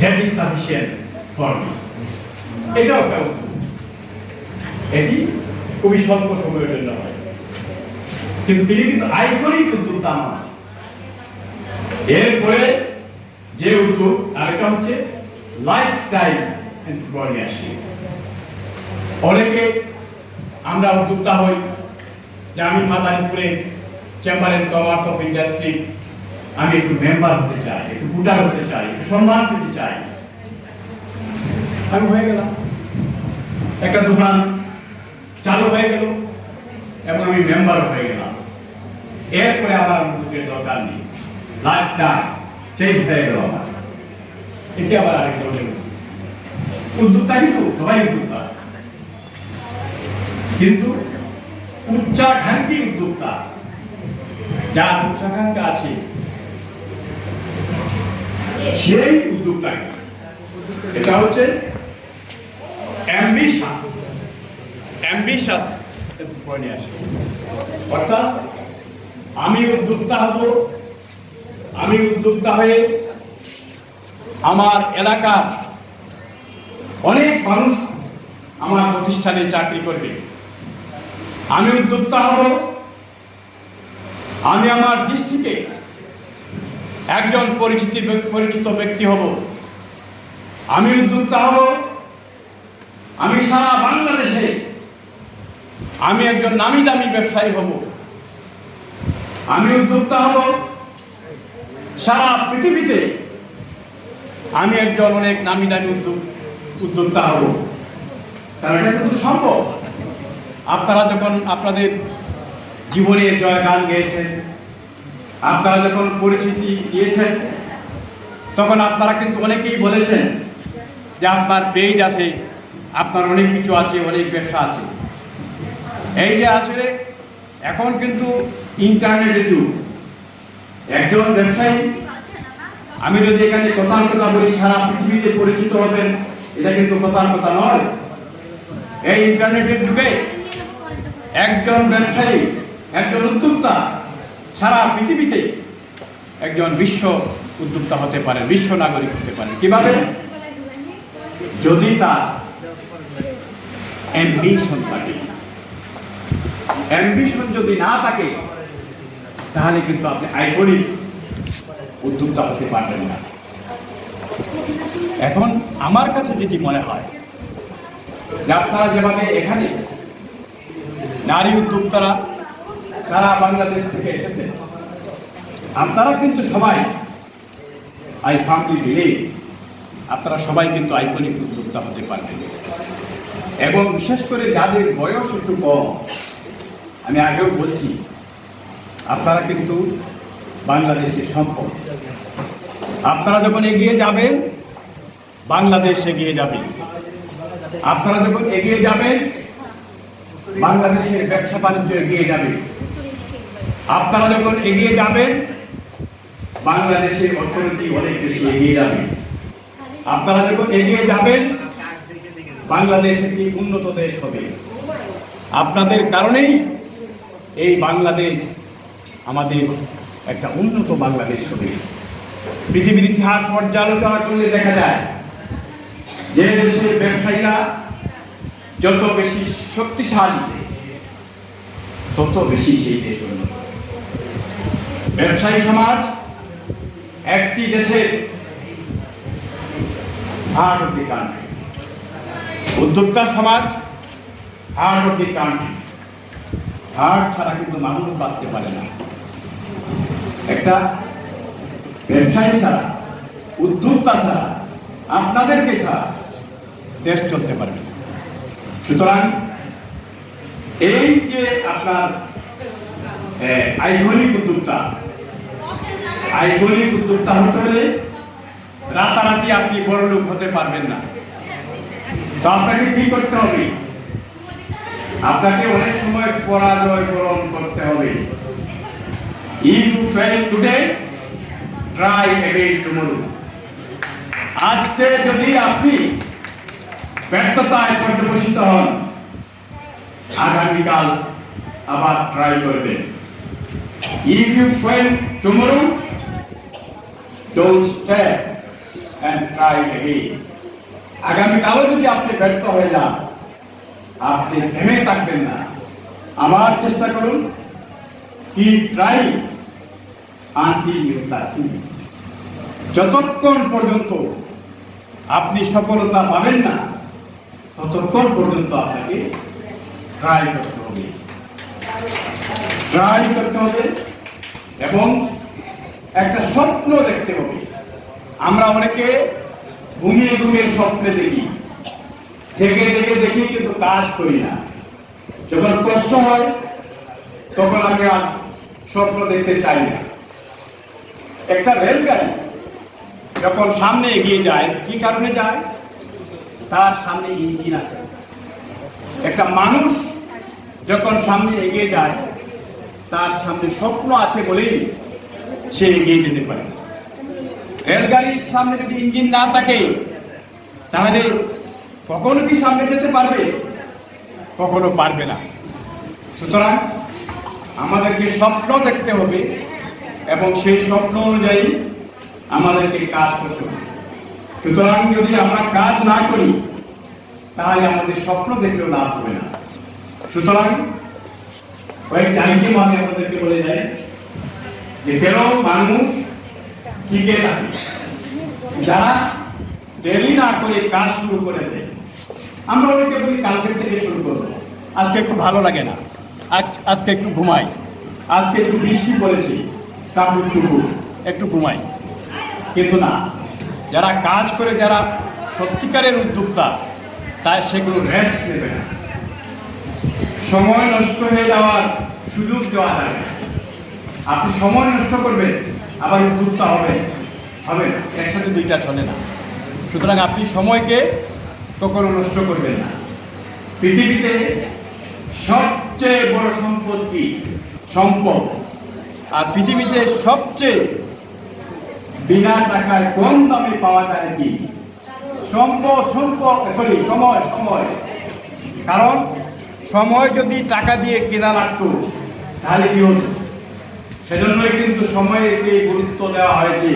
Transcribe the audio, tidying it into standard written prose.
That is sufficient for me. এটাও একটা এটি খুবই স্বল্প সময়ের জন্য হয়, কিন্তু তিনি কিন্তু আইকনিক উদ্যোক্তা নয়। এরপরে যে উদ্যোগ আরেকটা হচ্ছে লাইফস্টাইল এন্টারপ্রেনিয়রশিপ। অনেকে আমরা উদ্যোক্তা হই যে আমি মাদারীপুরে chamber and commerce of industry আমি একটু মেম্বার হতে চাই, একটু ভোটার হতে চাই, একটু সম্মান পেতে চাই। আমি হয়ে গেলাম, একটা দোকান চালু হয়ে গেল এবং আমি মেম্বার হয়ে গেলাম। এরপরে আমার উদ্যোগের দরকার নেই, লাইফটা চেঞ্জ হয়ে গেল আমার। এটি আবার আরেক ধরনের উদ্যোক্তা, কিন্তু সবাই উদ্যোক্তা, কিন্তু উচ্চাকাঙ্ক্ষী উদ্যোক্তা, যার উচ্চাকাঙ্ক্ষা আছে সেই উদ্যোক্তা। এটা হচ্ছে অ্যাম্বিশাস অর্থাৎ আমি উদ্যোক্তা হব, আমি উদ্যোক্তা হয়ে আমার এলাকার অনেক মানুষ আমার প্রতিষ্ঠানে চাকরি করবে। আমি উদ্যোক্তা হব, আমি আমার ডিস্ট্রিক্টে একজন পরিচিত ব্যক্তি হব। আমি উদ্যোক্তা হব, আমি সারা বাংলাদেশে আমি একজন নামি দামি ব্যবসায়ী হব। আমি উদ্যোক্তা হব, সারা পৃথিবীতে আমি একজন অনেক নামি দামি উদ্যোক্তা হব। কারণ এটা কিন্তু সম্ভব। আপনারা যখন আপনাদের জীবনের জয় গান গেয়েছেন, আপনারা যখন পরিচিতি দিয়েছেন, তখন আপনারা কিন্তু অনেকেই বলেছেন যে আপনার পেজ আছে, আপনার অনেক কিছু আছে, অনেক ব্যবসা আছে। এই যে আসলে এখন কিন্তু ইন্টারনেটের যুগ। একজন ব্যবসায়ী আমি যদি এখানে কথার কথা বলি সারা পৃথিবীতে পরিচিত হবেন, এটা কিন্তু কথার কথা নয়। এই ইন্টারনেটের যুগে একজন ব্যবসায়ী, একজন উদ্যোক্তা সারা পৃথিবীতে একজন বিশ্ব উদ্যোক্তা হতে পারে, বিশ্ব নাগরিক হতে পারে। কিভাবে? যদি তার অ্যাম্বিশন থাকে। অ্যাম্বিশন যদি না থাকে তাহলে কিন্তু আপনি আইকনিক উদ্যোক্তা হতে পারবেন না। এখন আমার কাছে যেটি মনে হয় যে আপনারা যেভাবে এখানে নারী উদ্যোক্তারা সারা বাংলাদেশ থেকে এসেছেন, আপনারা কিন্তু সবাই আই ফার্মলি বিলিভ আপনারা সবাই কিন্তু আইকনিক উদ্যোক্তা হতে পারবেন। এবং বিশেষ করে যাদের বয়স একটু কম, আমি আগেও বলছি, আপনারা কিন্তু বাংলাদেশের সম্পদ। আপনারা যখন এগিয়ে যাবেন, বাংলাদেশ এগিয়ে যাবে। আপনারা যখন এগিয়ে যাবেন, বাংলাদেশের ব্যবসা বাণিজ্য এগিয়ে যাবে। আপনারা যখন এগিয়ে যাবেন, বাংলাদেশের অর্থনীতি অনেক বেশি এগিয়ে যাবে। আপনারা যখন এগিয়ে যাবেন, বাংলাদেশ একটি উন্নত দেশ হবে। আপনাদের কারণেই এই বাংলাদেশ আমাদের একটা উন্নত বাংলাদেশ হবে। পৃথিবীর ইতিহাস পর্যালোচনা করলে দেখা যায় যে দেশের ব্যবসায়ীরা যত বেশি শক্তিশালী, তত বেশি সেই দেশ উন্নত। ব্যবসায়ী সমাজ একটি দেশের হার্ট অফ দি কান্ট্রি। উদ্যোক্তা সমাজ heart of the country. Heart ছাড়া কিন্তু মানুষ বাঁচতে পারে না। একটা ব্যবসায়ী ছাড়া, উদ্যোক্তা ছাড়া, আপনাদেরকে ছাড়া দেশ চলতে পারবে না। সুতরাং এই যে আপনার আইকনিক উদ্যোক্তা হতে হলে রাতারাতি আপনি বড়লোক হতে পারবেন না। তো আপনাকে কি করতে হবে? আপনাকে অনেক সময় পরাজয় বরণ করতে হবে। If you fail today, try again tomorrow. আজকে যদি আপনি ব্যর্থতায় পর্যবসিত হন, আগামীকাল আবার ট্রাই করবেন। If you fail tomorrow, don't stay. and try again. আগামীকালও যদি আপনি ব্যর্থ হয়ে যান, আপনি থেমে থাকবেন না, আবার চেষ্টা করুন। Keep trying until you succeed. যতক্ষণ পর্যন্ত আপনি সফলতা পাবেন না, ততক্ষণ পর্যন্ত আপনাকে ট্রাই করতে হবে, এবং একটা স্বপ্ন দেখতে হবে। আমরা অনেকে ঘুমিয়ে ঘুমিয়ে স্বপ্নে দেখি, দেখি কিন্তু কাজ করি না। যখন কষ্ট হয় তখন আমি আর স্বপ্ন দেখতে চাই না। একটা রেলগাড়ি যখন সামনে এগিয়ে যায়, কি কারণে যায়? তার সামনে ইঞ্জিন আছে। একটা মানুষ যখন সামনে এগিয়ে যায়, তার সামনে স্বপ্ন আছে বলেই সে এগিয়ে যেতে পারে। রেলগাড়ির সামনে যদি ইঞ্জিন না থাকে, তাহলে কখনো কি সামনে যেতে পারবে? কখনো পারবে না। সুতরাং আমাদেরকে স্বপ্ন দেখতে হবে এবং সেই স্বপ্ন অনুযায়ী আমাদেরকে কাজ করতে হবে। সুতরাং যদি আমরা কাজ না করি, তাহলে আমাদের স্বপ্ন দেখলেও লাভ হবে না। সুতরাং কয়েকটি আইটেম আমি আপনাদেরকে বলে যাই যে কেন মানুষ টিকে থাকে, যারা দেরি না করে কাজ শুরু করে দেয়। আমরা অনেকে বলি কালকের থেকে শুরু করবো, আজকে একটু ভালো লাগে না, আজকে একটু ঘুমাই, আজকে একটু বৃষ্টি পড়েছে, কাপড় একটু ঘুমাই। কিন্তু না, যারা কাজ করে, যারা সত্যিকারের উদ্যোক্তা, তাই সেগুলো রেস্ট নেবে না। সময় নষ্ট হয়ে যাওয়ার সুযোগ দেওয়া যায় না। আপনি সময় নষ্ট করবেন, আবার উদ্যোক্তা হবে না, একসাথে দুইটা চলে না। সুতরাং আপনি সময়কে কখনো নষ্ট করবেন না। পৃথিবীতে সবচেয়ে বড় সম্পত্তি সম্পদ, আর পৃথিবীতে সবচেয়ে বিনা টাকায় কম দামে পাওয়া যায় কি? সময়। কারণ সময় যদি টাকা দিয়ে কেনা লাগতো, তাহলে কি হতো? সেজন্যই কিন্তু সময়কে গুরুত্ব দেওয়া হয়েছে।